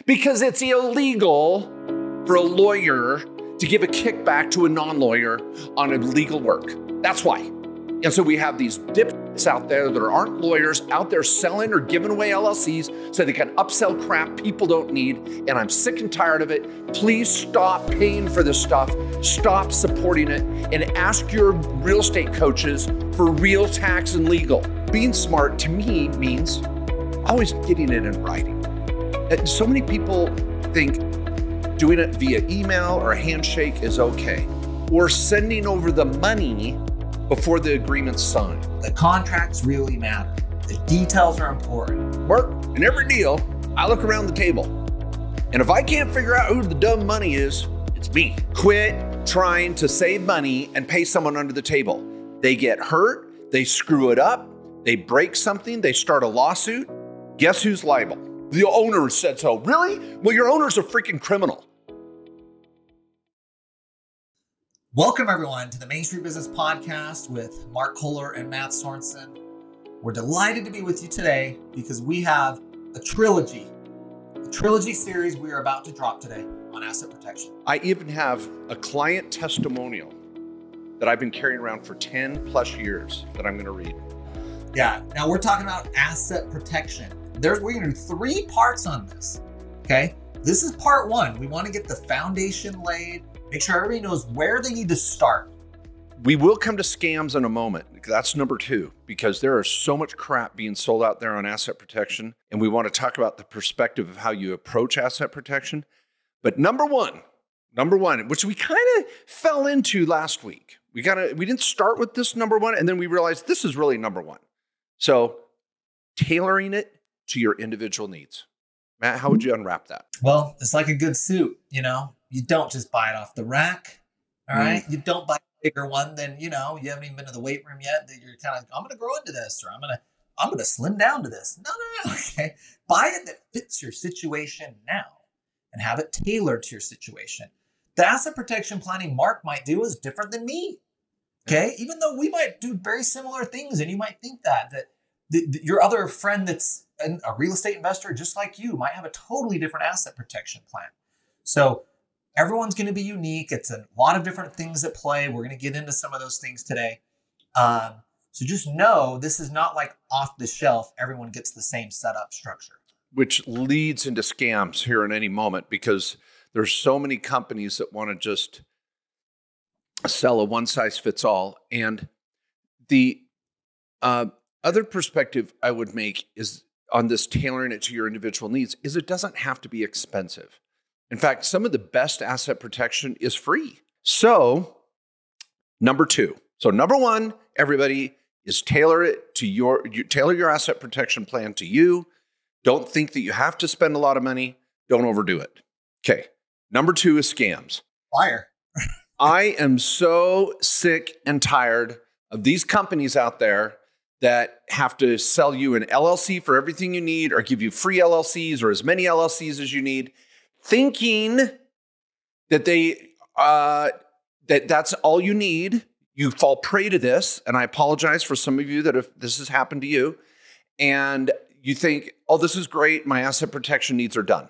because it's illegal for a lawyer to give a kickback to a non-lawyer on illegal work. That's why. And so we have these dipshits out there that aren't lawyers out there selling or giving away LLCs so they can upsell crap people don't need. And I'm sick and tired of it. Please stop paying for this stuff. Stop supporting it and ask your real estate coaches for real tax and legal. Being smart to me means always getting it in writing. So many people think doing it via email or a handshake is okay, or sending over the money before the agreement's signed. The contracts really matter. The details are important. Mark, in every deal, I look around the table, and if I can't figure out who the dumb money is, it's me. Quit trying to save money and pay someone under the table. They get hurt, they screw it up, they break something, they start a lawsuit. Guess who's liable? The owner said so. Really? Well, your owner's a freaking criminal. Welcome, everyone, to the Main Street Business Podcast with Mark Kohler and Matt Sorensen. We're delighted to be with you today because we have a trilogy series we are about to drop today on asset protection. I even have a client testimonial that I've been carrying around for 10 plus years that I'm going to read. Yeah, now we're talking about asset protection. We're going to do 3 parts on this, okay? This is part 1. We want to get the foundation laid, make sure everybody knows where they need to start. We will come to scams in a moment. That's number 2, because there is so much crap being sold out there on asset protection. And we want to talk about the perspective of how you approach asset protection. But number one, which we kind of fell into last week. We didn't start with this number 1, and then we realized this is really number 1. So tailoring it to your individual needs. Matt, how would you unwrap that? Well, it's like a good suit, You don't just buy it off the rack, all right? You don't buy a bigger one than, you haven't even been to the weight room yet, that you're kind of, I'm going to grow into this, or I'm going to slim down to this. No, okay? Buy it that fits your situation now and have it tailored to your situation. The asset protection planning Mark might do is different than me, okay? Even though we might do very similar things, and you might think that your other friend that's a real estate investor just like you might have a totally different asset protection plan. So everyone's going to be unique. It's a lot of different things at play. We're going to get into some of those things today. So just know this is not like off the shelf. Everyone gets the same setup structure. Which leads into scams here in any moment, because there's so many companies that want to just sell a one-size-fits-all. And the other perspective I would make is on this tailoring it to your individual needs is it doesn't have to be expensive. In fact, some of the best asset protection is free. So number 2. So number 1, everybody, is tailor your asset protection plan to you. Don't think that you have to spend a lot of money. Don't overdo it. Okay. Number 2 is scams. Fire. I am so sick and tired of these companies out there that have to sell you an LLC for everything you need, or give you free LLCs or as many LLCs as you need, thinking that that's all you need. You fall prey to this, and I apologize for some of you that if this has happened to you, and you think, oh, this is great, my asset protection needs are done.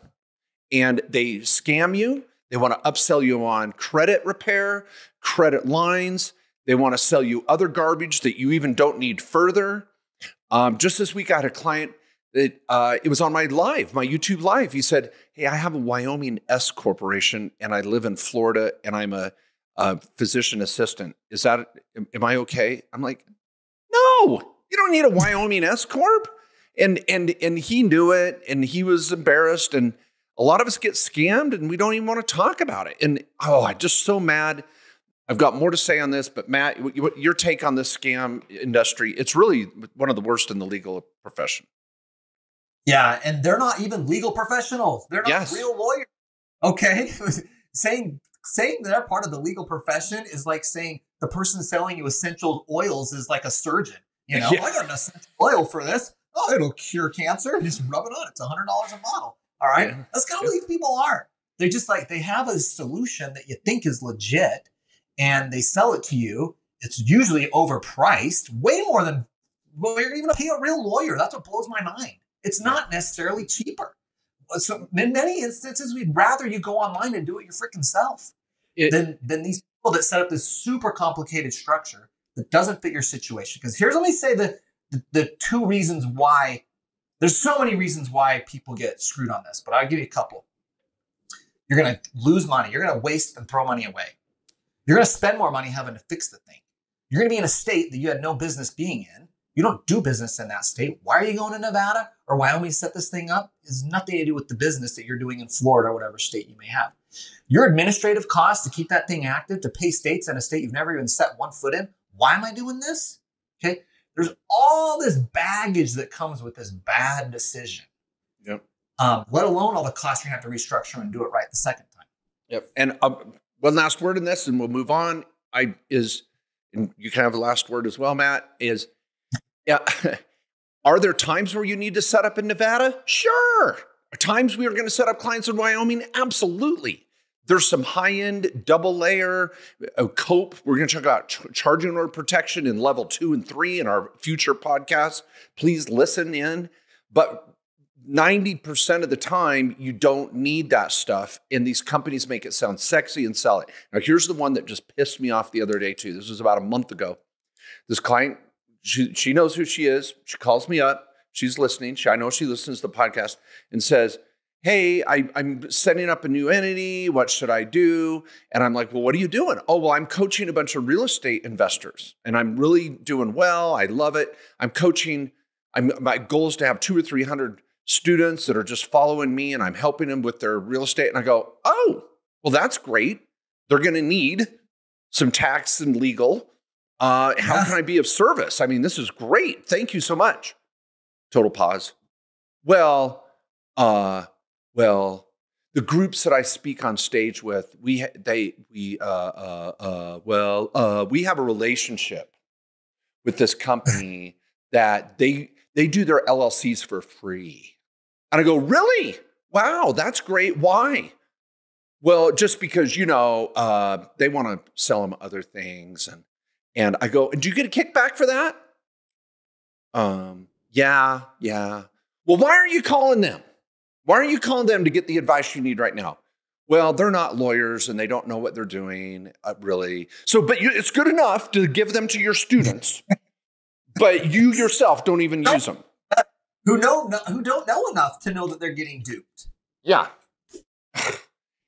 And they scam you. They want to upsell you on credit repair, credit lines. They want to sell you other garbage that you even don't need further. Just this week, I had a client that it was on my YouTube live. He said, hey, I have a Wyoming S corporation and I live in Florida and I'm a physician assistant. Am I okay? I'm like, no, you don't need a Wyoming S corp. And he knew it and he was embarrassed. And a lot of us get scammed and we don't even want to talk about it. And I'm just so mad. I've got more to say on this, but Matt, your take on this scam industry, it's really one of the worst in the legal profession. Yeah, and they're not even legal professionals. They're not real lawyers. Okay? saying they're part of the legal profession is like saying the person selling you essential oils is like a surgeon. I got an essential oil for this. Oh, it'll cure cancer. Just rub it on. It's $100 a bottle. All right? Yeah. That's kind of what these people are. They're just like, they have a solution that you think is legit, and they sell it to you. It's usually overpriced, way more than, well, you're even going to pay a real lawyer. That's what blows my mind. It's not necessarily cheaper. So in many instances, we'd rather you go online and do it your freaking self than these people that set up this super complicated structure that doesn't fit your situation. Because let me say the two reasons why. There's so many reasons why people get screwed on this, but I'll give you a couple. You're going to lose money. You're going to waste and throw money away. You're going to spend more money having to fix the thing. You're going to be in a state that you had no business being in. You don't do business in that state. Why are you going to Nevada or Wyoming to set this thing up? It has nothing to do with the business that you're doing in Florida or whatever state you may have. Your administrative costs to keep that thing active, to pay states in a state you've never even set one foot in. Why am I doing this? Okay. There's all this baggage that comes with this bad decision. Yep. Let alone all the costs you have to restructure and do it right the second time. Yep. And one last word in this, and we'll move on. And you can have a last word as well, Matt. Are there times where you need to set up in Nevada? Sure. Times we are going to set up clients in Wyoming? Absolutely. There's some high-end double layer COPE. We're going to talk about charging order protection in level 2 and 3 in our future podcasts. Please listen in. But 90% of the time, you don't need that stuff. And these companies make it sound sexy and sell it. Now, here's the one that just pissed me off the other day, too. This was about a month ago. This client, she knows who she is. She calls me up. She's listening. I know she listens to the podcast and says, hey, I'm setting up a new entity. What should I do? And I'm like, well, what are you doing? Oh, well, I'm coaching a bunch of real estate investors and I'm really doing well. I love it. I'm coaching. My goal is to have 200 or 300 students that are just following me and I'm helping them with their real estate. And I go, oh, well, that's great. They're going to need some tax and legal. How can I be of service? I mean, this is great. Thank you so much. Total pause. Well, the groups that I speak on stage with, we have a relationship with this company that they do their LLCs for free. And I go, really? Wow, that's great. Why? Well, just because, they want to sell them other things. And I go, do you get a kickback for that? Yeah. Well, why aren't you calling them? Why aren't you calling them to get the advice you need right now? Well, they're not lawyers and they don't know what they're doing, really. So, but it's good enough to give them to your students, but you yourself don't even use them. Who don't know enough to know that they're getting duped. Yeah.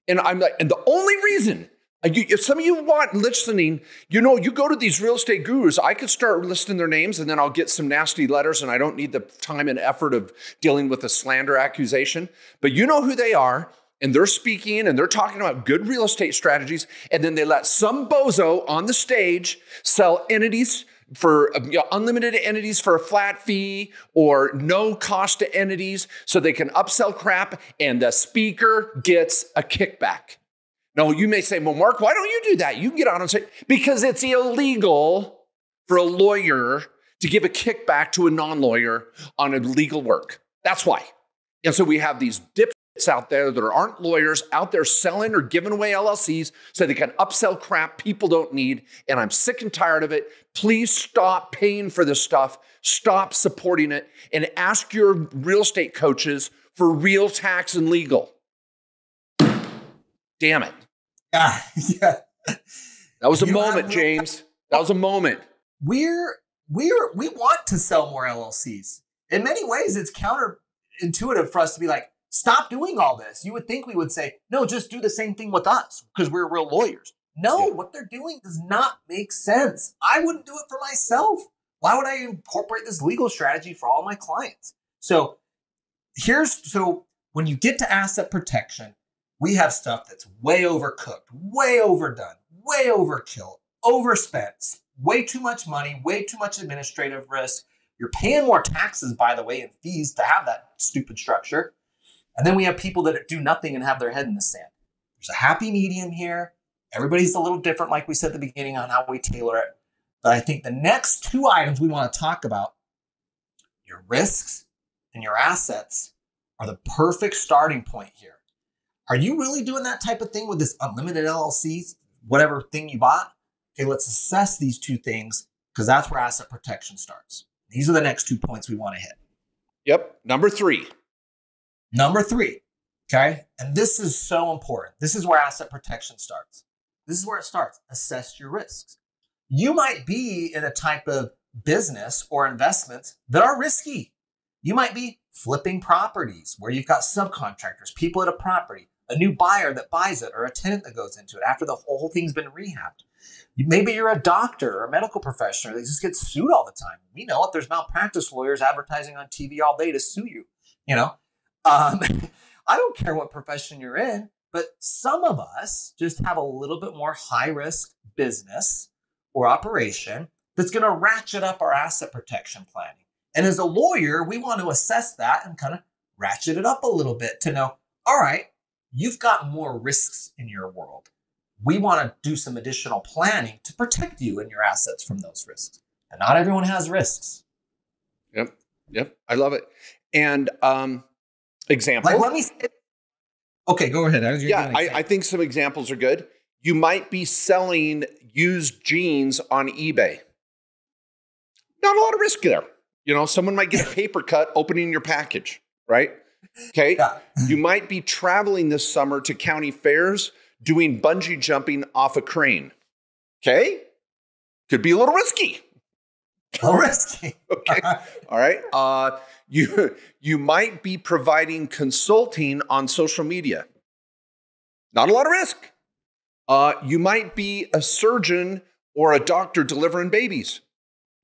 And I'm like, and the only reason, if some of you want listening, you go to these real estate gurus, I could start listing their names and then I'll get some nasty letters and I don't need the time and effort of dealing with a slander accusation. But you know who they are and they're speaking and they're talking about good real estate strategies. And then they let some bozo on the stage sell entities for unlimited entities for a flat fee or no cost to entities so they can upsell crap and the speaker gets a kickback. Now, you may say, well, Mark, why don't you do that? You can get out and say, because it's illegal for a lawyer to give a kickback to a non-lawyer on a legal work. That's why. And so we have these dipshits out there that aren't lawyers out there selling or giving away LLCs so they can upsell crap people don't need. And I'm sick and tired of it. Please stop paying for this stuff. Stop supporting it and ask your real estate coaches for real tax and legal. Damn it. Yeah. That was a moment, James. That was a moment. We want to sell more LLCs. In many ways, it's counterintuitive for us to be like, stop doing all this. You would think we would say, no, just do the same thing with us because we're real lawyers. No, What they're doing does not make sense. I wouldn't do it for myself. Why would I incorporate this legal strategy for all my clients? So when you get to asset protection, we have stuff that's way overcooked, way overdone, way overkill, overspent, way too much money, way too much administrative risk. You're paying more taxes, by the way, and fees to have that stupid structure. And then we have people that do nothing and have their head in the sand. There's a happy medium here. Everybody's a little different, like we said at the beginning, on how we tailor it. But I think the next two items we want to talk about, your risks and your assets, are the perfect starting point here. Are you really doing that type of thing with this unlimited LLCs, whatever thing you bought? Okay, let's assess these two things because that's where asset protection starts. These are the next 2 points we want to hit. Yep. Number three, Okay. And this is so important. This is where asset protection starts. This is where it starts. Assess your risks. You might be in a type of business or investments that are risky. You might be flipping properties where you've got subcontractors, people at a property, a new buyer that buys it, or a tenant that goes into it after the whole thing's been rehabbed. Maybe you're a doctor or a medical professional that just gets sued all the time. We know it. There's malpractice lawyers advertising on TV all day to sue you. You know, I don't care what profession you're in, but some of us just have a little bit more high risk business or operation that's going to ratchet up our asset protection planning. And as a lawyer, we want to assess that and kind of ratchet it up a little bit to know, all right, you've got more risks in your world. We want to do some additional planning to protect you and your assets from those risks. And not everyone has risks. Yep. I love it. And example. Like, let me say, okay, go ahead. I think some examples are good. You might be selling used jeans on eBay. Not a lot of risk there. You know, someone might get a paper cut opening your package, right? Okay. Yeah. You might be traveling this summer to county fairs doing bungee jumping off a crane. Okay. Could be a little risky. A little risky. Okay. All right. You might be providing consulting on social media. Not a lot of risk. You might be a surgeon or a doctor delivering babies.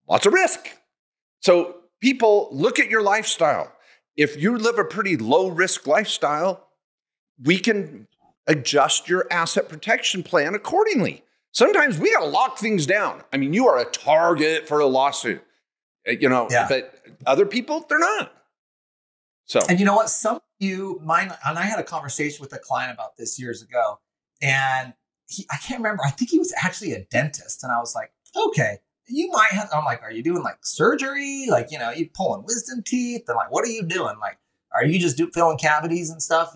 Lots of risk. So people, look at your lifestyle. If you live a pretty low risk lifestyle, we can adjust your asset protection plan accordingly. Sometimes we got to lock things down. I mean, you are a target for a lawsuit, but other people, they're not. So, and you know what? Some of you, and I had a conversation with a client about this years ago, and I can't remember. I think he was actually a dentist. And I was like, okay, you might have, I'm like, are you doing like surgery? Like, you pulling wisdom teeth? And like, what are you doing? Like, are you just filling cavities and stuff?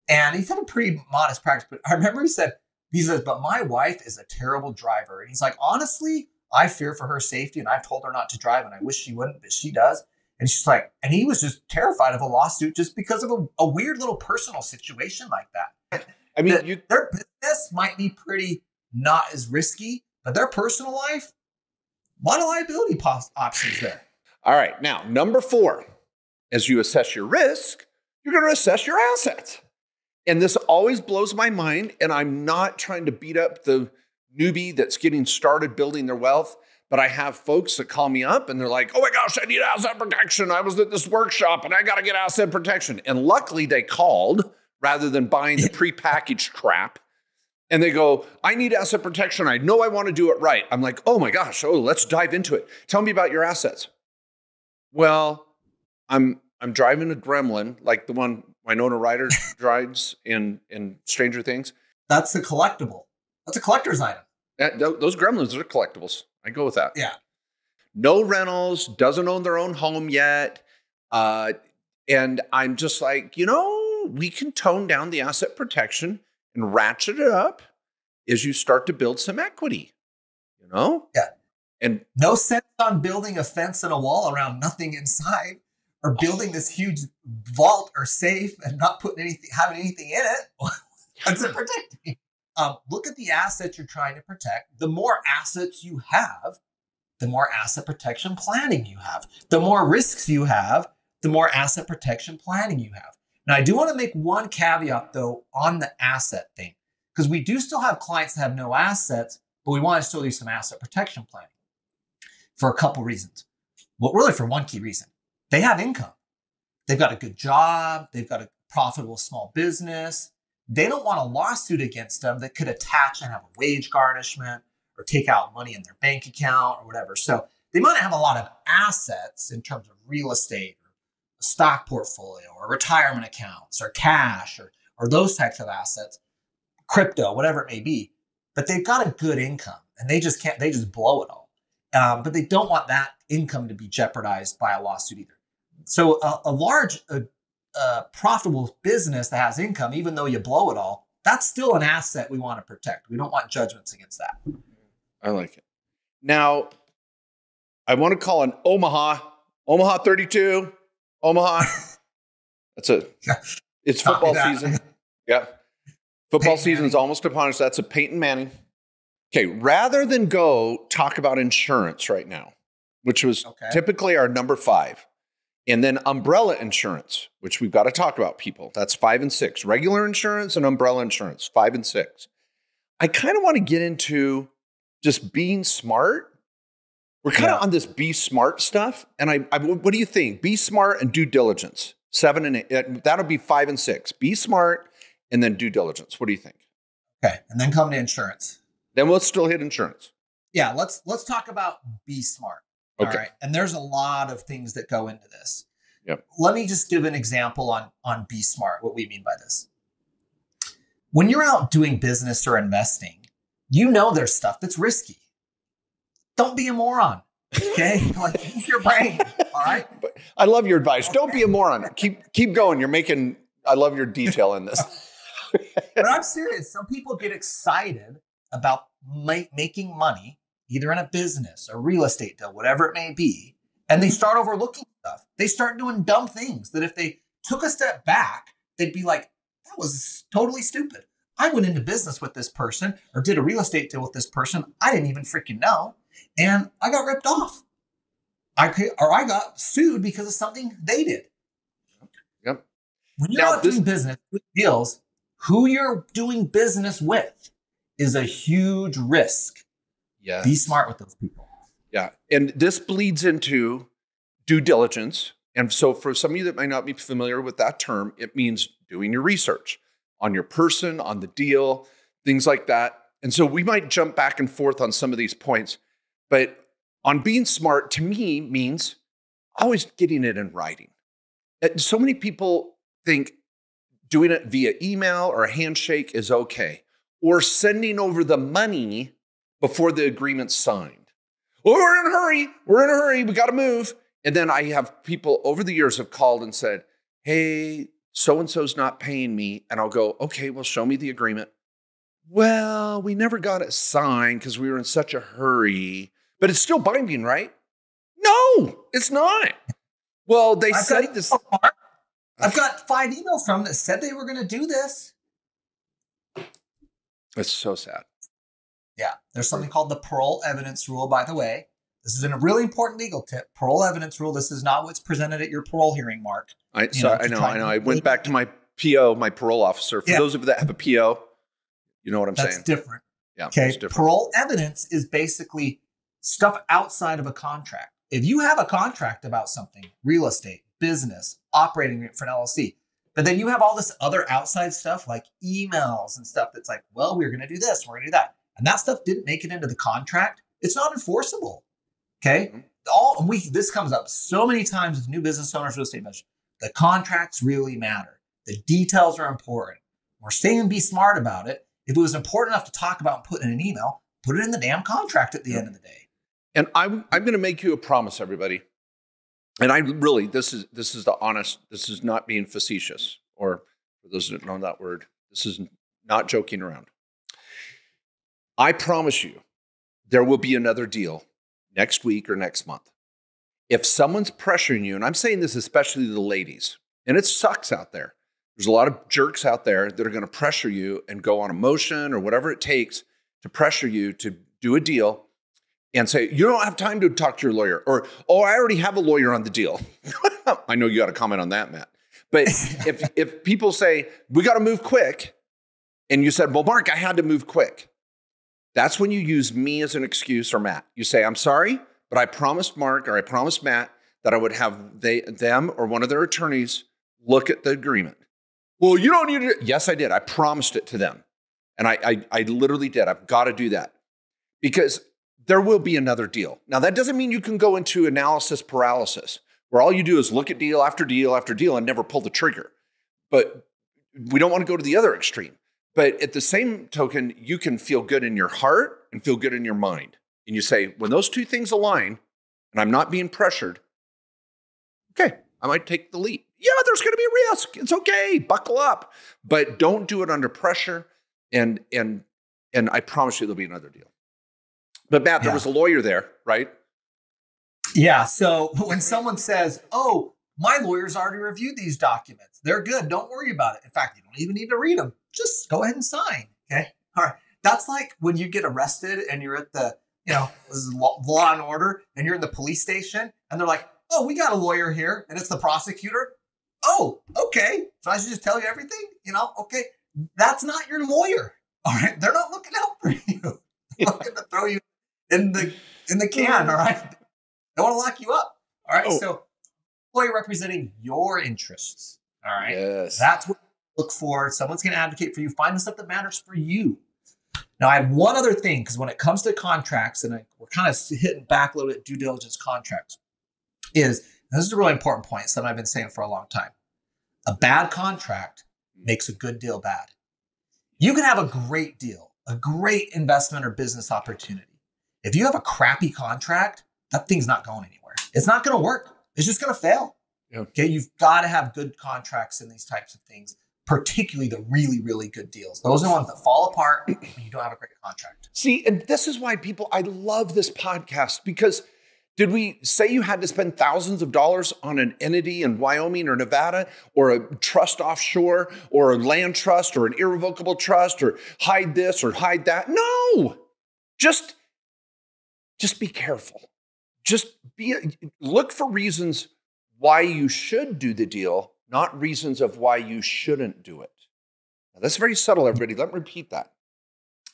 And he had a pretty modest practice. But I remember he says, but my wife is a terrible driver. And he's like, honestly, I fear for her safety. And I've told her not to drive and I wish she wouldn't, but she does. And she's like, and he was just terrified of a lawsuit just because of a weird little personal situation like that. I mean, their business might be pretty not as risky, but their personal life, a lot of liability options there. All right. Now, number 4, as you assess your risk, you're going to assess your assets. And this always blows my mind. And I'm not trying to beat up the newbie that's getting started building their wealth. But I have folks that call me up and they're like, oh my gosh, I need asset protection. I was at this workshop and I got to get asset protection. And luckily they called rather than buying the prepackaged crap. And they go, I need asset protection. I know I want to do it right. I'm like, oh my gosh, let's dive into it. Tell me about your assets. Well, I'm driving a Gremlin, like the one Winona Ryder drives in Stranger Things. That's a collectible. That's a collector's item. Those Gremlins are collectibles. I go with that. Yeah. No rentals, doesn't own their own home yet. And I'm just like, we can tone down the asset protection and ratchet it up as you start to build some equity, Yeah. And no sense on building a fence and a wall around nothing inside, or building this huge vault or safe and not having anything in it. What's it protecting? Look at the assets you're trying to protect. The more assets you have, the more asset protection planning you have. The more risks you have, the more asset protection planning you have. Now, I do want to make one caveat, though, on the asset thing, because we do still have clients that have no assets, but we want to still do some asset protection planning for a couple reasons. Well, really for one key reason. They have income. They've got a good job. They've got a profitable small business. They don't want a lawsuit against them that could attach and have a wage garnishment or take out money in their bank account or whatever. So they might have a lot of assets in terms of real estate or a stock portfolio or retirement accounts or cash or those types of assets, crypto, whatever it may be. But they've got a good income and they just blow it all. But they don't want that income to be jeopardized by a lawsuit either. So a large profitable business that has income, even though you blow it all, that's still an asset we want to protect. We don't want judgments against that. I like it. Now, I want to call an Omaha 32, Omaha. That's It's football season. Yeah. Football season is almost upon us. That's a Peyton Manning. Okay. Rather than go talk about insurance right now, which was typically our number 5, and then umbrella insurance, which we've got to talk about, people. That's 5 and 6. Regular insurance and umbrella insurance, 5 and 6. I kind of want to get into just being smart. We're kind of on this be smart stuff. And I what do you think? Be smart and due diligence. 7 and 8. That'll be 5 and 6. Be smart and then due diligence. What do you think? Okay. And then come to insurance. Then we'll still hit insurance. Yeah. Let's talk about be smart. Okay. All right. And there's a lot of things that go into this. Yep. Let me just give an example on be smart, what we mean by this. When you're out doing business or investing, you know there's stuff that's risky. Don't be a moron. Okay? Like, use your brain. All right. I love your advice. Don't be a moron. Keep going. I love your detail in this. But I'm serious. Some people get excited about making money, either in a business, a real estate deal, whatever it may be, and they start overlooking stuff. They start doing dumb things that if they took a step back, they'd be like, that was totally stupid. I went into business with this person or did a real estate deal with this person I didn't even freaking know. And I got ripped off. I got sued because of something they did. Yep. When you're out doing business with deals, who you're doing business with is a huge risk. Yes. Be smart with those people. Yeah. And this bleeds into due diligence. And so for some of you that might not be familiar with that term, it means doing your research on your person, on the deal, things like that. And so we might jump back and forth on some of these points. But on being smart, to me, means always getting it in writing. So many people think doing it via email or a handshake is okay, or sending over the money before the agreement's signed. Oh, we're in a hurry. We got to move. And then I have people over the years have called and said, hey, so-and-so's not paying me. And I'll go, okay, well, show me the agreement. Well, we never got it signed because we were in such a hurry. But it's still binding, right? No, it's not. Well, they said this. I've got 5 emails from them that said they were going to do this. It's so sad. Yeah. There's something called the parole evidence rule, by the way. This is a really important legal tip. Parole evidence rule. This is not what's presented at your parole hearing, Mark. I know. I went back to my PO, my parole officer. For those of you that have a PO, you know what I'm saying. That's different. Yeah. Okay. Parole evidence is basically stuff outside of a contract. If you have a contract about something, real estate, business, operating for an LLC, but then you have all this other outside stuff like emails and stuff that's like, well, we're going to do this, we're going to do that. And that stuff didn't make it into the contract. It's not enforceable. Okay. This comes up so many times with new business owners, real estate investors. The contracts really matter. The details are important. We're saying be smart about it. If it was important enough to talk about and put in an email, put it in the damn contract at the end of the day. And I'm going to make you a promise, everybody. And I really, this is the honest, this is not being facetious, or for those that don't know that word, this is not joking around. I promise you, there will be another deal next week or next month. If someone's pressuring you, and I'm saying this especially to the ladies, and it sucks out there. There's a lot of jerks out there that are going to pressure you and go on emotion or whatever it takes to pressure you to do a deal and say, you don't have time to talk to your lawyer, or, oh, I already have a lawyer on the deal. I know you got to comment on that, Matt. But if people say, we got to move quick, and you said, well, Mark, I had to move quick. That's when you use me as an excuse, or Matt. You say, I'm sorry, but I promised Mark or I promised Matt that I would have them or one of their attorneys look at the agreement. Well, you don't need to. Yes, I did. I promised it to them. And I literally did. I've got to do that because there will be another deal. Now, that doesn't mean you can go into analysis paralysis where all you do is look at deal after deal after deal and never pull the trigger. But we don't want to go to the other extreme. But at the same token, you can feel good in your heart and feel good in your mind. And you say, when those two things align and I'm not being pressured, okay, I might take the leap. Yeah, there's going to be a risk. It's okay. Buckle up. But don't do it under pressure. And I promise you there'll be another deal. But Matt, there was a lawyer there, right? Yeah. So when someone says, oh, my lawyer's already reviewed these documents. They're good. Don't worry about it. In fact, you don't even need to read them. Just go ahead and sign. Okay. All right. That's like when you get arrested and you're at the, this is law and order, and you're in the police station and they're like, oh, we got a lawyer here, and it's the prosecutor. Oh, okay. So I should just tell you everything, okay. That's not your lawyer. All right. They're not looking out for you. They're looking to throw you in the can. All right. They want to lock you up. All right. So lawyer representing your interests. All right. Yes. That's what you look for. Someone's going to advocate for you. Find the stuff that matters for you. Now, I have one other thing, because when it comes to contracts, and we're kind of hitting back a little bit, due diligence contracts, this is a really important point, something I've been saying for a long time. A bad contract makes a good deal bad. You can have a great deal, a great investment or business opportunity. If you have a crappy contract, that thing's not going anywhere. It's not going to work. It's just going to fail. Yeah. Okay, you've got to have good contracts in these types of things, particularly the really, really good deals. Those are the ones that fall apart when you don't have a great contract. See, and this is why I love this podcast, because did we say you had to spend thousands of dollars on an entity in Wyoming or Nevada, or a trust offshore, or a land trust, or an irrevocable trust, or hide this or hide that? No, just be careful. Look for reasons why you should do the deal, not reasons of why you shouldn't do it. Now, that's very subtle, everybody. Let me repeat that.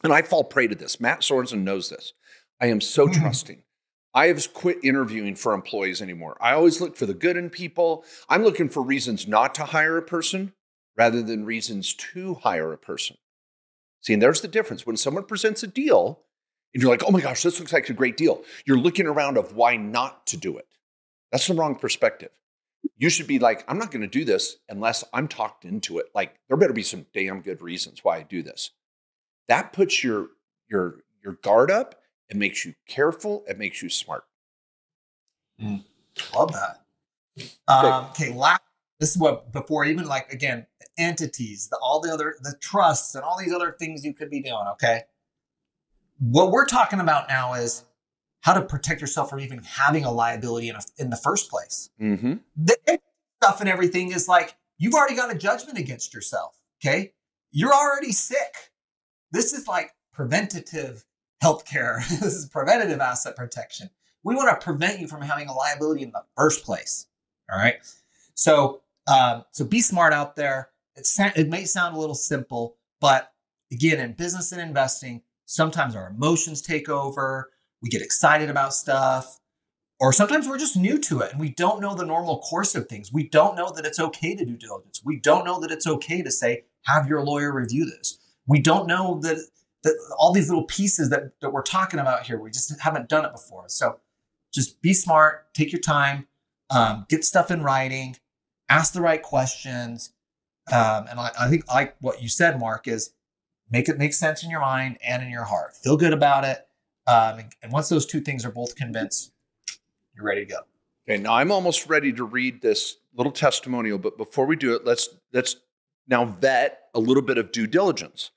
And I fall prey to this. Matt Sorensen knows this. I am so trusting. I have quit interviewing for employees anymore. I always look for the good in people. I'm looking for reasons not to hire a person rather than reasons to hire a person. See, and there's the difference. When someone presents a deal and you're like, oh my gosh, this looks like a great deal, you're looking around of why not to do it. That's the wrong perspective. You should be like, I'm not going to do this unless I'm talked into it. Like, there better be some damn good reasons why I do this. That puts your guard up. It makes you careful. It makes you smart. Love that. Okay, this is what, before even like, again, entities, the trusts and all these other things you could be doing, okay? What we're talking about now is how to protect yourself from even having a liability in the first place. Mm-hmm. The stuff and everything is like, you've already got a judgment against yourself, okay? You're already sick. This is like preventative healthcare. This is preventative asset protection. We want to prevent you from having a liability in the first place. All right. So be smart out there. It may sound a little simple, but again, in business and investing, sometimes our emotions take over. We get excited about stuff, or sometimes we're just new to it and we don't know the normal course of things. We don't know that it's okay to do diligence. We don't know that it's okay to say, have your lawyer review this. We don't know that all these little pieces that we're talking about here, we just haven't done it before. So just be smart, take your time, get stuff in writing, ask the right questions. And I think like what you said, Mark, is make it make sense in your mind and in your heart. Feel good about it. And once those two things are both convinced, you're ready to go. Okay, now I'm almost ready to read this little testimonial, but before we do it, let's now vet a little bit of due diligence.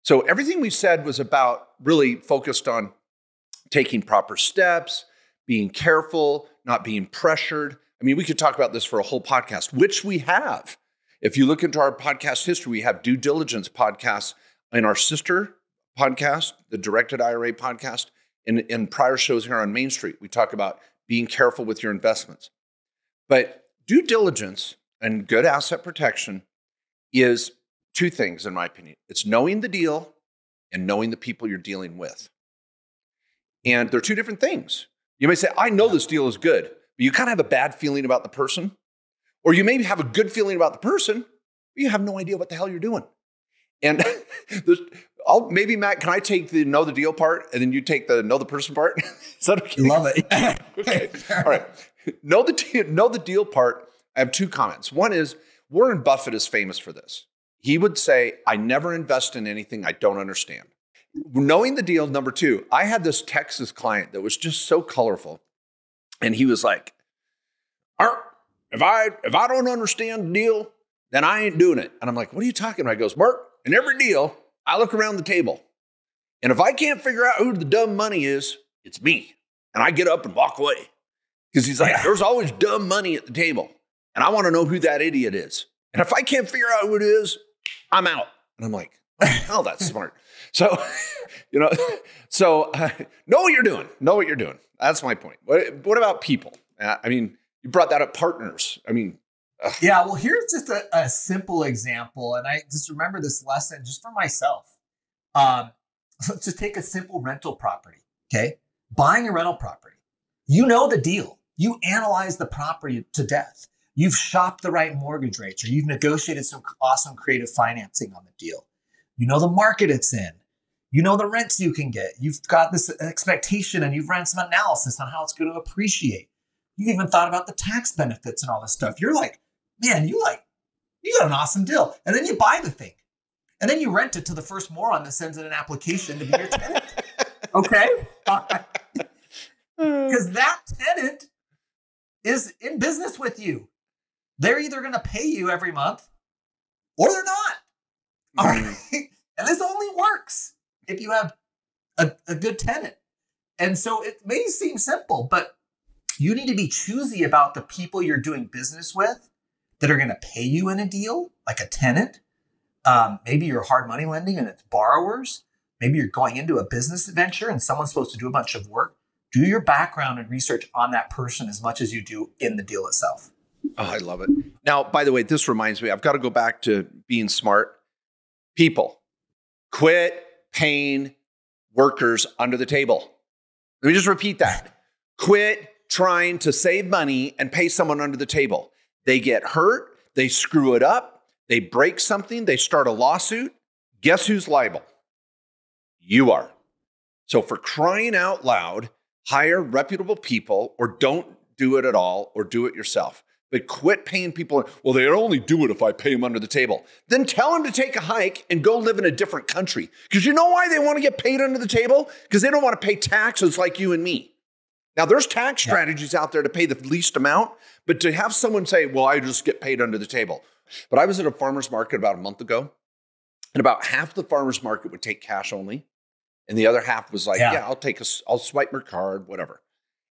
So everything we said was about really focused on taking proper steps, being careful, not being pressured. I mean, we could talk about this for a whole podcast, which we have. If you look into our podcast history, we have due diligence podcasts in our sister podcast, the Directed IRA podcast, in prior shows here on Main Street. We talk about being careful with your investments. But due diligence and good asset protection is two things, in my opinion. It's knowing the deal and knowing the people you're dealing with. And they're two different things. You may say, I know this deal is good, but you kind of have a bad feeling about the person. Or you maybe have a good feeling about the person, but you have no idea what the hell you're doing. And maybe, Matt, can I take the know the deal part and then you take the know the person part? Is that okay? Love it. Okay. All right. Know the deal part. I have two comments. One is Warren Buffett is famous for this. He would say, I never invest in anything I don't understand. Knowing the deal, number two, I had this Texas client that was just so colorful. And he was like, if I don't understand the deal, then I ain't doing it. And I'm like, what are you talking about? He goes, Mark, in every deal, I look around the table. And if I can't figure out who the dumb money is, it's me. And I get up and walk away. Because he's like, there's always dumb money at the table. and I want to know who that idiot is. And if I can't figure out who it is, I'm out. And I'm like, oh, hell, that's smart. So, know what you're doing. Know what you're doing. That's my point. What about people? I mean, you brought that up, partners. I mean, yeah, well, here's just a simple example. And I just remember this lesson just for myself. Let's just take a simple rental property. Okay. Buying a rental property. You know the deal. You analyze the property to death. You've shopped the right mortgage rates, or you've negotiated some awesome creative financing on the deal. You know the market it's in. You know the rents you can get. You've got this expectation, and you've ran some analysis on how it's going to appreciate. You've even thought about the tax benefits and all this stuff. You're like, man, you got an awesome deal. And then you buy the thing. And then you rent it to the first moron that sends in an application to be your tenant. Okay? Because that tenant is in business with you. They're either going to pay you every month or they're not. All right. And this only works if you have a good tenant. And so it may seem simple, but you need to be choosy about the people you're doing business with that are going to pay you in a deal, like a tenant. Maybe you're hard money lending and it's borrowers. Maybe you're going into a business venture and someone's supposed to do a bunch of work. Do your background and research on that person as much as you do in the deal itself. Oh, I love it. Now, by the way, this reminds me, I've got to go back to being smart. People, quit paying workers under the table. Let me just repeat that. Quit trying to save money and pay someone under the table. They get hurt. They screw it up. They break something. They start a lawsuit. Guess who's liable? You are. So for crying out loud, hire reputable people or don't do it at all or do it yourself. But quit paying people. Well, they only do it if I pay them under the table. Then tell them to take a hike and go live in a different country. Because you know why they want to get paid under the table? Because they don't want to pay taxes like you and me. Now, there's tax strategies out there to pay the least amount, but to have someone say, well, I just get paid under the table. But I was at a farmer's market about a month ago, and about half the farmer's market would take cash only. And the other half was like, I'll swipe my card, whatever.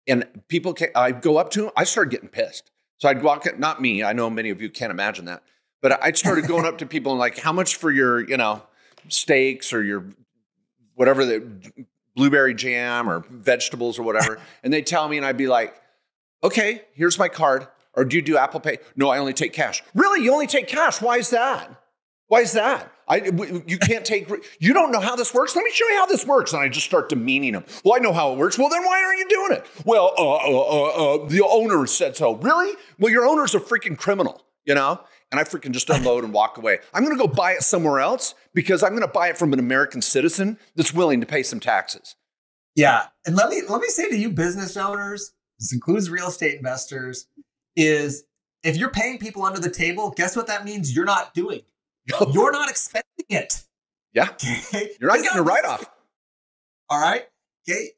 And people, I'd go up to them. I started getting pissed. So I'd walk in, not me. I know many of you can't imagine that. But I started going up to people and like, how much for your, steaks or your whatever, the blueberry jam or vegetables or whatever. And they'd tell me and I'd be like, okay, here's my card. Or do you do Apple Pay? No, I only take cash. Really? You only take cash? Why is that? Why is that? You can't take, you don't know how this works? Let me show you how this works. And I just start demeaning them. Well, I know how it works. Well, then why aren't you doing it? Well, the owner said so. Really? Well, your owner's a freaking criminal, And I freaking just unload and walk away. I'm going to go buy it somewhere else because I'm going to buy it from an American citizen that's willing to pay some taxes. Yeah. And let me say to you business owners, this includes real estate investors, is if you're paying people under the table, guess what that means you're not doing? You're not expending it. Yeah. Okay? You're not getting a write-off. All right. Okay.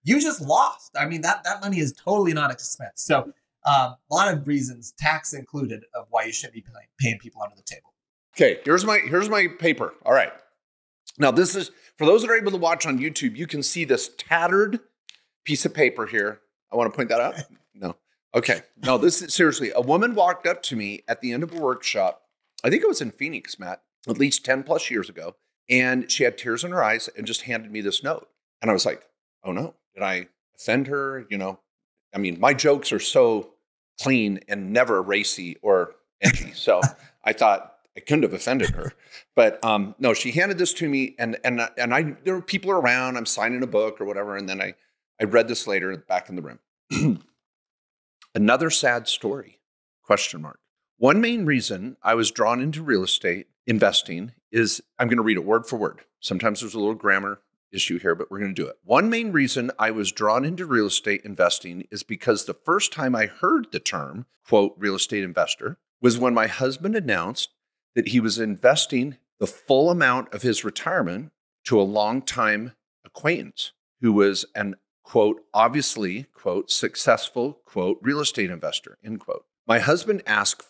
You just lost. I mean, that money is totally not expense. So a lot of reasons, tax included, of why you shouldn't be paying people under the table. Okay. Here's my paper. All right. Now this is, for those that are able to watch on YouTube, you can see this tattered piece of paper here. I want to point that out. No. Okay. No, this is seriously, a woman walked up to me at the end of a workshop. I think it was in Phoenix, Matt, at least 10 plus years ago. And she had tears in her eyes and just handed me this note. And I was like, oh no, did I offend her? I mean, my jokes are so clean and never racy or edgy. So I thought I couldn't have offended her. But no, she handed this to me and there were people around, I'm signing a book or whatever. And then I read this later back in the room. Another sad story, ? One main reason I was drawn into real estate investing is, I'm going to read it word for word. Sometimes there's a little grammar issue here, but we're going to do it. One main reason I was drawn into real estate investing is because the first time I heard the term, quote, real estate investor, was when my husband announced that he was investing the full amount of his retirement to a longtime acquaintance who was an, quote, obviously, quote, successful, quote, real estate investor, end quote. My husband asked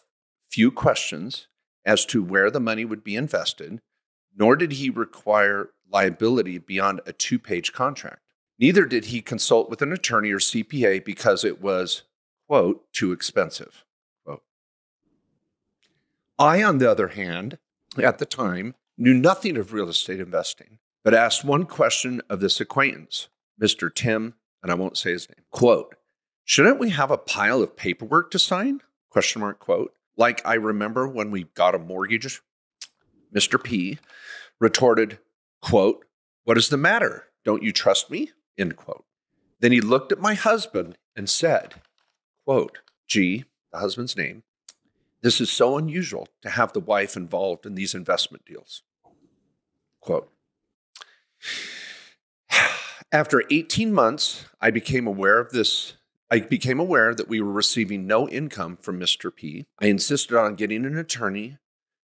few questions as to where the money would be invested, nor did he require liability beyond a 2-page contract. Neither did he consult with an attorney or CPA because it was, quote, too expensive, quote. I, on the other hand, at the time, knew nothing of real estate investing, but asked one question of this acquaintance, Mr. Tim, and I won't say his name, quote, shouldn't we have a pile of paperwork to sign? Question mark, quote. Like I remember when we got a mortgage, Mr. P retorted, quote, what is the matter? Don't you trust me? End quote. Then he looked at my husband and said, quote, G, the husband's name, this is so unusual to have the wife involved in these investment deals. Quote, after 18 months, I became aware that we were receiving no income from Mr. P. I insisted on getting an attorney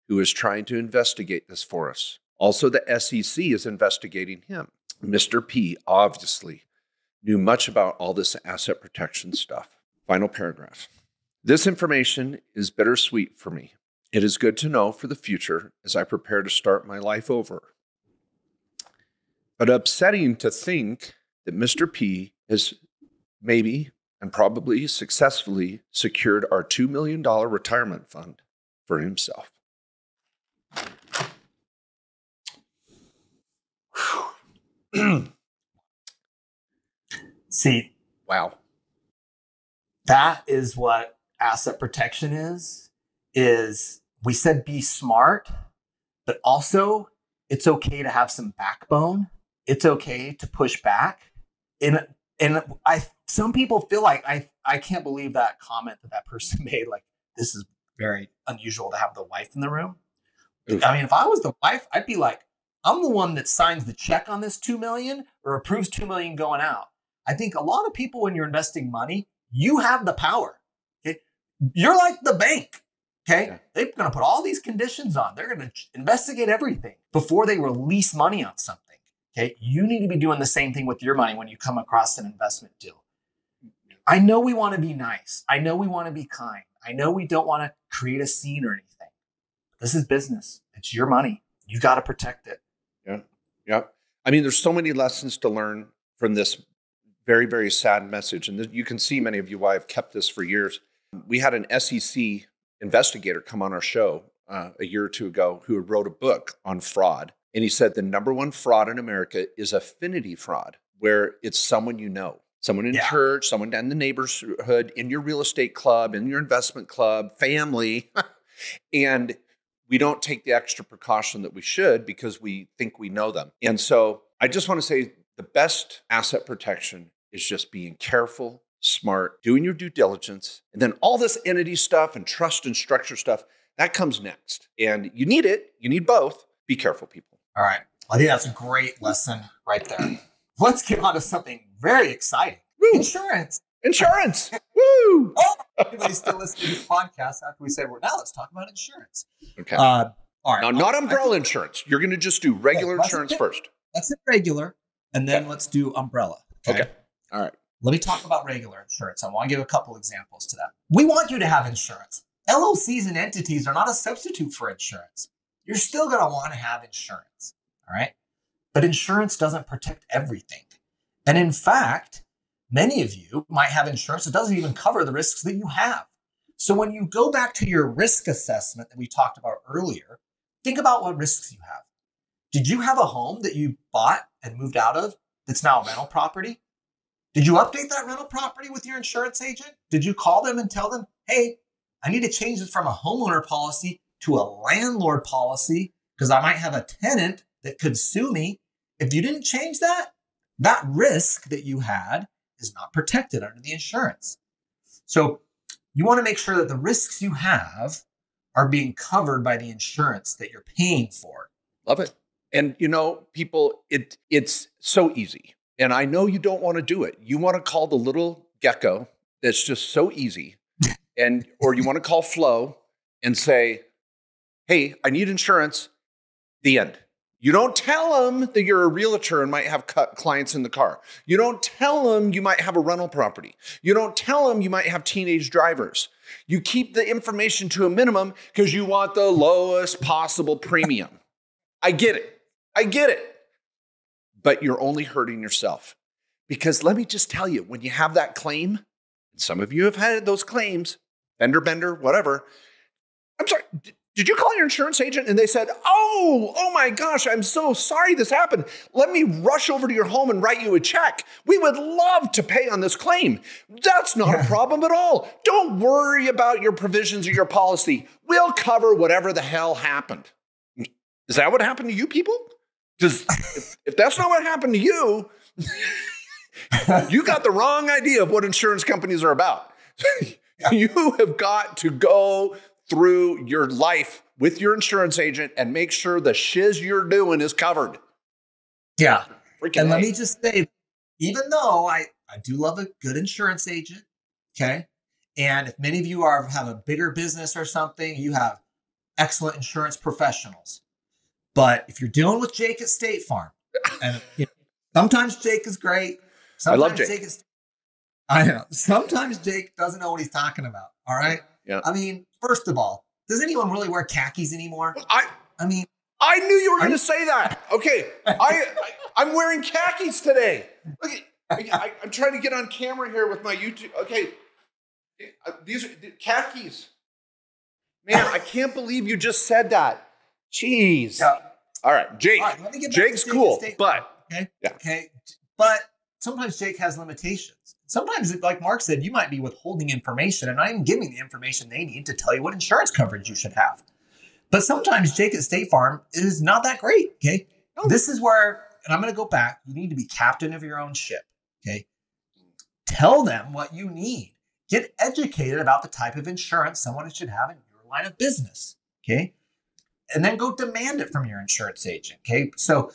who is trying to investigate this for us. Also, the SEC is investigating him. Mr. P obviously knew much about all this asset protection stuff. Final paragraph. This information is bittersweet for me. It is good to know for the future as I prepare to start my life over. But upsetting to think that Mr. P has maybe and probably successfully secured our $2 million retirement fund for himself. See, wow. That is what asset protection is we said be smart, but also it's okay to have some backbone. It's okay to push back. And some people feel like I can't believe that comment that person made. Like, this is very unusual to have the wife in the room. Oof. I mean, if I was the wife, I'd be like, I'm the one that signs the check on this $2 million or approves $2 million going out. I think a lot of people, when you're investing money, you have the power. Okay? You're like the bank. Okay. Yeah. They're going to put all these conditions on. They're going to investigate everything before they release money on something. Okay. You need to be doing the same thing with your money when you come across an investment deal. I know we want to be nice. I know we want to be kind. I know we don't want to create a scene or anything. This is business. It's your money. You got to protect it. Yeah. Yeah. I mean, there's so many lessons to learn from this very, very sad message. And you can see many of you why I've kept this for years. We had an SEC investigator come on our show a year or two ago who wrote a book on fraud. And he said the number one fraud in America is affinity fraud, where it's someone you know, someone in church, someone down in the neighborhood, in your real estate club, in your investment club, family. And we don't take the extra precaution that we should because we think we know them. And so I just want to say the best asset protection is just being careful, smart, doing your due diligence, and then all this entity stuff and trust and structure stuff, that comes next. And you need it. You need both. Be careful, people. All right. I think that's a great lesson right there. Let's get on to something very exciting. Woo. Insurance. Woo! Oh, everybody's still listening to this podcast after we say, well, now let's talk about insurance. Okay. All right. Now, not umbrella insurance. You're going to just do regular insurance first. Let's do regular, and then let's do umbrella. Okay. All right. Let me talk about regular insurance. I want to give a couple examples to that. We want you to have insurance. LLCs and entities are not a substitute for insurance. You're still going to want to have insurance. All right. But insurance doesn't protect everything. And in fact, many of you might have insurance that doesn't even cover the risks that you have. So when you go back to your risk assessment that we talked about earlier, think about what risks you have. Did you have a home that you bought and moved out of that's now a rental property? Did you update that rental property with your insurance agent? Did you call them and tell them, hey, I need to change this from a homeowner policy to a landlord policy because I might have a tenant that could sue me? If you didn't change that, that risk that you had is not protected under the insurance. So you want to make sure that the risks you have are being covered by the insurance that you're paying for. Love it. And people, it's so easy. And I know you don't want to do it. You want to call the little gecko that's just so easy. Or you want to call Flo and say, hey, I need insurance. The end. You don't tell them that you're a realtor and might have clients in the car. You don't tell them you might have a rental property. You don't tell them you might have teenage drivers. You keep the information to a minimum because you want the lowest possible premium. I get it. But you're only hurting yourself. Because let me just tell you, when you have that claim, and some of you have had those claims, fender bender, whatever. I'm sorry, did you call your insurance agent? And they said, oh my gosh, I'm so sorry this happened. Let me rush over to your home and write you a check. We would love to pay on this claim. That's not a problem at all. Don't worry about your provisions of your policy. We'll cover whatever the hell happened. Is that what happened to you people? Because if that's not what happened to you, you got the wrong idea of what insurance companies are about. You have got to go through your life with your insurance agent and make sure the shiz you're doing is covered. Yeah. And let me just say, even though I do love a good insurance agent, okay? And if many of you have a bigger business or something, you have excellent insurance professionals. But if you're dealing with Jake at State Farm, and sometimes Jake is great. Sometimes I love Jake. I know. Sometimes Jake doesn't know what he's talking about. All right. Yeah. I mean, first of all, does anyone really wear khakis anymore? I knew you were going to say that. Okay. I'm wearing khakis today. Okay. I'm trying to get on camera here with my YouTube. Okay. These are khakis. Man, I can't believe you just said that. Jeez. Yeah. All right. Jake. All right, Jake's cool, but. Okay. Yeah. Okay. But sometimes Jake has limitations. Sometimes, like Mark said, you might be withholding information and not even giving the information they need to tell you what insurance coverage you should have. But sometimes Jake at State Farm is not that great, okay? Oh. This is where, and I'm going to go back, you need to be captain of your own ship, okay? Tell them what you need. Get educated about the type of insurance someone should have in your line of business, okay? And then go demand it from your insurance agent, okay? So,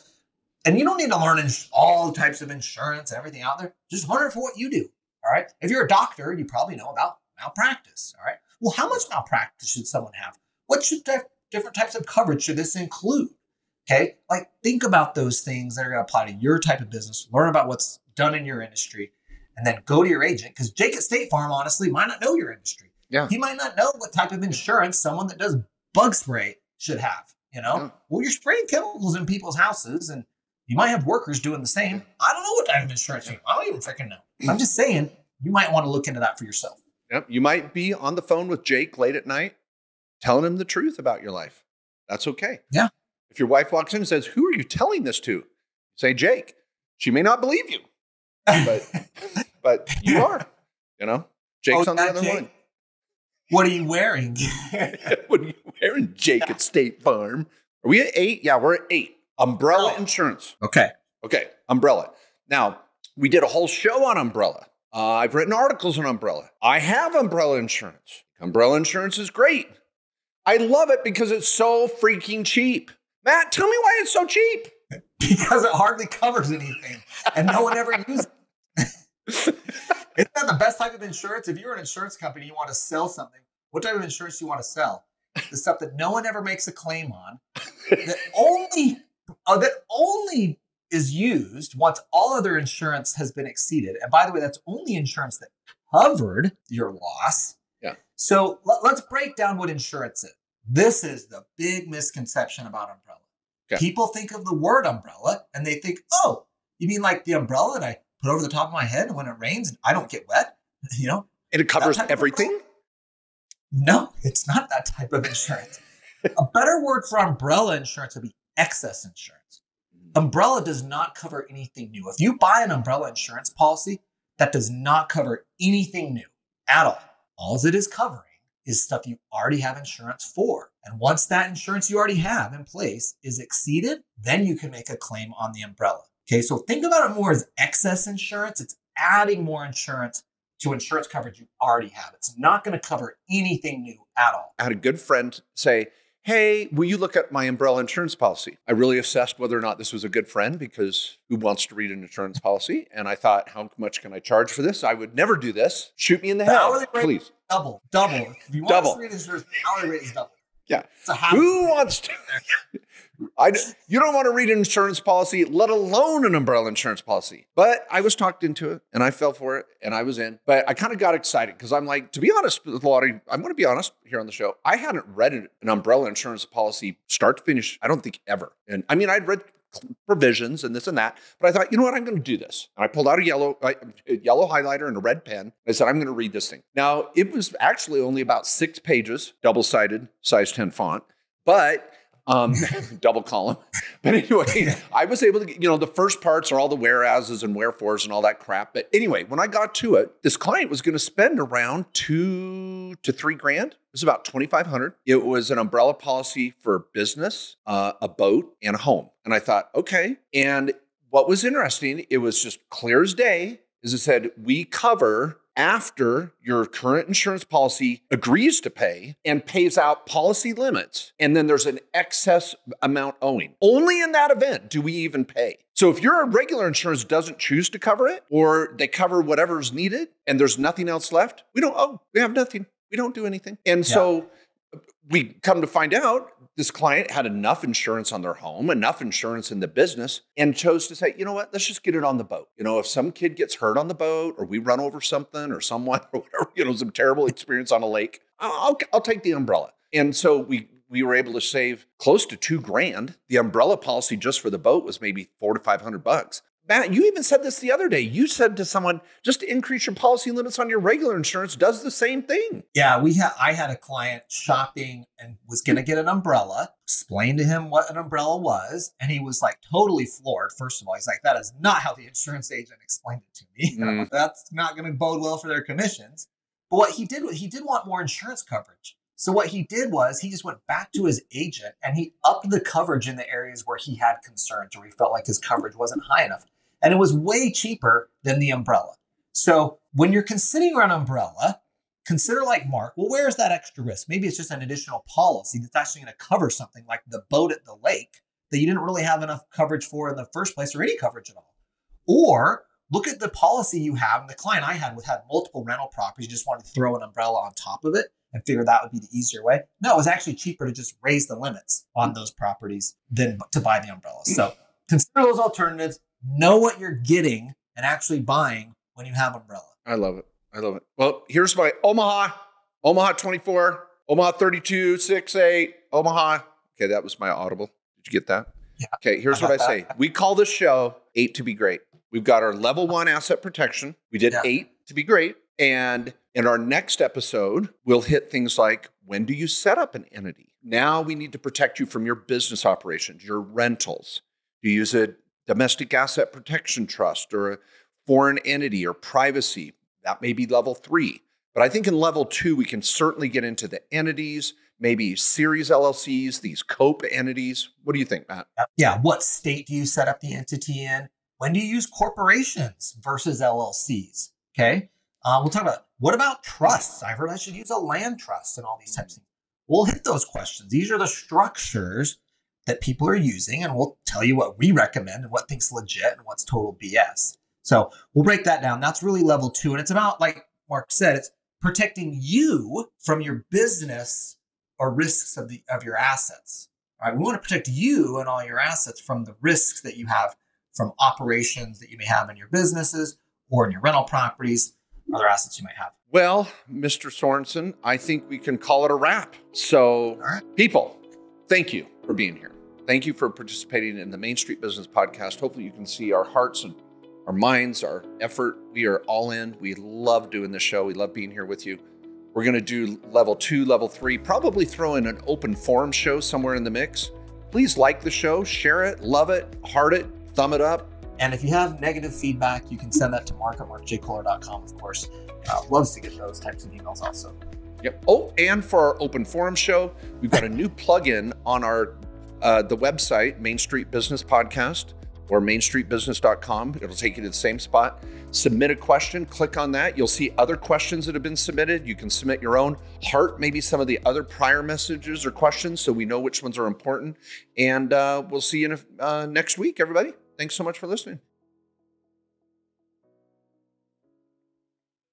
and you don't need to learn all types of insurance, everything out there. Just learn it for what you do, all right? If you're a doctor, you probably know about malpractice, all right? Well, how much malpractice should someone have? What should different types of coverage should this include, okay? Like, think about those things that are going to apply to your type of business. Learn about what's done in your industry, and then go to your agent, because Jake at State Farm, honestly, might not know your industry. Yeah. He might not know what type of insurance someone that does bug spray should have, you know? Yeah. Well, you're spraying chemicals in people's houses, and you might have workers doing the same. I don't know what type of insurance you have. I don't even freaking know. I'm just saying, you might want to look into that for yourself. Yep. You might be on the phone with Jake late at night, telling him the truth about your life. That's okay. Yeah. If your wife walks in and says, "Who are you telling this to?" Say, "Jake." She may not believe you, but you are. You know, Jake's on the other line. What are you wearing? What are you wearing, Jake at State Farm? Are we at 8? Yeah, we're at 8. Umbrella insurance. Okay. Umbrella. Now, we did a whole show on umbrella. I've written articles on umbrella. I have umbrella insurance. Umbrella insurance is great. I love it because it's so freaking cheap. Matt, tell me why it's so cheap. Because it hardly covers anything and no one ever uses it. Isn't that the best type of insurance? If you're an insurance company, you want to sell something, what type of insurance do you want to sell? The stuff that no one ever makes a claim on, that only is used once all other insurance has been exceeded. And by the way, that's only insurance that covered your loss. Yeah. So let's break down what insurance is. This is the big misconception about umbrella. Okay. People think of the word umbrella and they think, oh, you mean like the umbrella that I put over the top of my head and when it rains and I don't get wet? You know? And it covers everything? No, it's not that type of insurance. A better word for umbrella insurance would be excess insurance. Umbrella does not cover anything new. If you buy an umbrella insurance policy, that does not cover anything new at all. All it is covering is stuff you already have insurance for. And once that insurance you already have in place is exceeded, then you can make a claim on the umbrella. Okay, so think about it more as excess insurance. It's adding more insurance to insurance coverage you already have. It's not going to cover anything new at all. I had a good friend say, "Hey, will you look at my umbrella insurance policy?" I really assessed whether or not this was a good friend because who wants to read an insurance policy? And I thought, how much can I charge for this? I would never do this. Shoot me in the head, please. Double. If you want to read insurance, the hourly rate is double. Yeah. Who wants to? You don't want to read an insurance policy, let alone an umbrella insurance policy. But I was talked into it and I fell for it and I was in. But I kind of got excited because I'm like, to be honest with a lot of, I'm going to be honest here on the show. I hadn't read an umbrella insurance policy start to finish, I don't think ever. And I mean, I'd read provisions and this and that. But I thought, you know what, I'm going to do this. And I pulled out a yellow highlighter and a red pen. I said, I'm going to read this thing. Now, it was actually only about 6 pages, double-sided, size 10 font, but double column. But anyway, I was able to get, the first parts are all the whereases and wherefores and all that crap. But anyway, when I got to it, this client was going to spend around $2,000 to $3,000. It was about $2,500. It was an umbrella policy for business, a boat, and a home. And I thought, okay. And what was interesting, it was just clear as day, is it said, we cover after your current insurance policy agrees to pay and pays out policy limits, and then there's an excess amount owing. Only in that event do we even pay. So if your regular insurance doesn't choose to cover it, or they cover whatever's needed and there's nothing else left, we don't owe. We have nothing. We don't do anything. And so we come to find out this client had enough insurance on their home, enough insurance in the business, and chose to say, you know what, let's just get it on the boat. If some kid gets hurt on the boat, or we run over something or someone or whatever, some terrible experience on a lake, I'll take the umbrella. And so we were able to save close to $2,000. The umbrella policy just for the boat was maybe $400 to $500. Matt, you even said this the other day. You said to someone, just to increase your policy limits on your regular insurance does the same thing. Yeah, I had a client shopping and was going to get an umbrella, explained to him what an umbrella was, and he was like totally floored. First of all, he's like, that is not how the insurance agent explained it to me. That's not going to bode well for their commissions. But what he did want more insurance coverage. So what he did was he just went back to his agent and he upped the coverage in the areas where he had concerns or he felt like his coverage wasn't high enough. And it was way cheaper than the umbrella. So when you're considering an umbrella, consider like Mark, well, where's that extra risk? Maybe it's just an additional policy that's actually going to cover something like the boat at the lake that you didn't really have enough coverage for in the first place or any coverage at all. Or look at the policy you have. And the client I had had multiple rental properties. You just wanted to throw an umbrella on top of it and figure that would be the easier way. No, it was actually cheaper to just raise the limits on those properties than to buy the umbrella. So consider those alternatives. Know what you're getting and actually buying when you have umbrella. I love it. Well, here's my Omaha 24, Omaha 32, 68, Omaha. Okay, that was my audible. Did you get that? Yeah. Okay, here's what I say. We call this show 8 to be great. We've got our level 1 asset protection. We did 8 to be great. And in our next episode, we'll hit things like, when do you set up an entity? Now we need to protect you from your business operations, your rentals. Do you use a domestic asset protection trust or a foreign entity or privacy? That may be level 3. But I think in level 2, we can certainly get into the entities, maybe series LLCs, these COPE entities. What do you think, Matt? Yeah. What state do you set up the entity in? When do you use corporations versus LLCs? Okay. We'll talk about, what about trusts? I heard I should use a land trust and all these types of things. We'll hit those questions. These are the structures that people are using, and we'll tell you what we recommend and what things legit and what's total BS. So we'll break that down. That's really level 2. And it's about, like Mark said, it's protecting you from your business or risks of your assets. All right. We want to protect you and all your assets from the risks that you have from operations that you may have in your businesses or in your rental properties, other assets you might have. Well, Mr. Sorensen, I think we can call it a wrap. So people, thank you for being here. Thank you for participating in the Main Street Business Podcast. Hopefully you can see our hearts and our minds, our effort. We are all in. We love doing this show. We love being here with you. We're going to do level 2, level 3, probably throw in an open forum show somewhere in the mix. Please like the show, share it, love it, heart it, thumb it up. And if you have negative feedback, you can send that to mark@markjkohler.com, of course. Loves to get those types of emails also. Yep. Oh, and for our open forum show, we've got a new plugin on our the website, Main Street Business Podcast, or mainstreetbusiness.com. It'll take you to the same spot. Submit a question, click on that. You'll see other questions that have been submitted. You can submit your own, heart maybe some of the other prior messages or questions so we know which ones are important. And we'll see you next week, everybody. Thanks so much for listening.